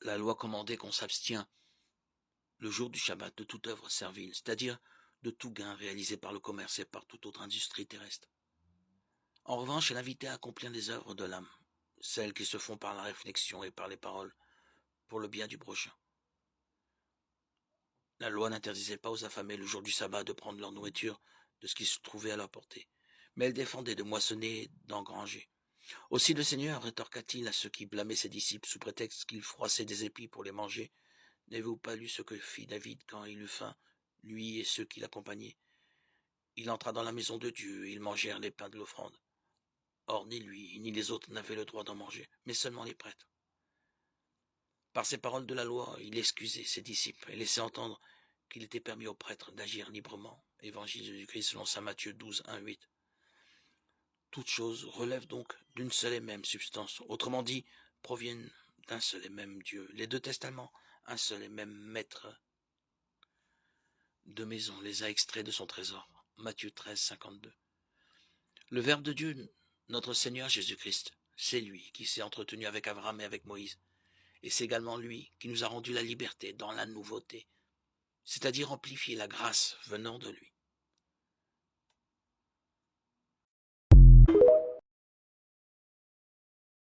La loi commandait qu'on s'abstient le jour du Shabbat de toute œuvre servile, c'est-à-dire de tout gain réalisé par le commerce et par toute autre industrie terrestre. En revanche, elle invitait à accomplir les œuvres de l'âme, celles qui se font par la réflexion et par les paroles, pour le bien du prochain. La loi n'interdisait pas aux affamés le jour du sabbat de prendre leur nourriture de ce qui se trouvait à leur portée, mais elle défendait de moissonner, d'engranger. Aussi le Seigneur rétorqua-t-il à ceux qui blâmaient ses disciples sous prétexte qu'ils froissaient des épis pour les manger. N'avez-vous pas lu ce que fit David quand il eut faim, lui et ceux qui l'accompagnaient? Il entra dans la maison de Dieu et ils mangèrent les pains de l'offrande. Or, ni lui, ni les autres n'avaient le droit d'en manger, mais seulement les prêtres. Par ces paroles de la loi, il excusait ses disciples et laissait entendre qu'il était permis aux prêtres d'agir librement. Évangile du Christ selon saint Matthieu 12, 1, 8. Toutes choses relèvent donc d'une seule et même substance, autrement dit, proviennent d'un seul et même Dieu. Les deux testaments, un seul et même maître de maison, les a extraits de son trésor. Matthieu 13, 52. Le Verbe de Dieu, notre Seigneur Jésus-Christ, c'est lui qui s'est entretenu avec Abraham et avec Moïse. Et c'est également lui qui nous a rendu la liberté dans la nouveauté, c'est-à-dire amplifier la grâce venant de lui.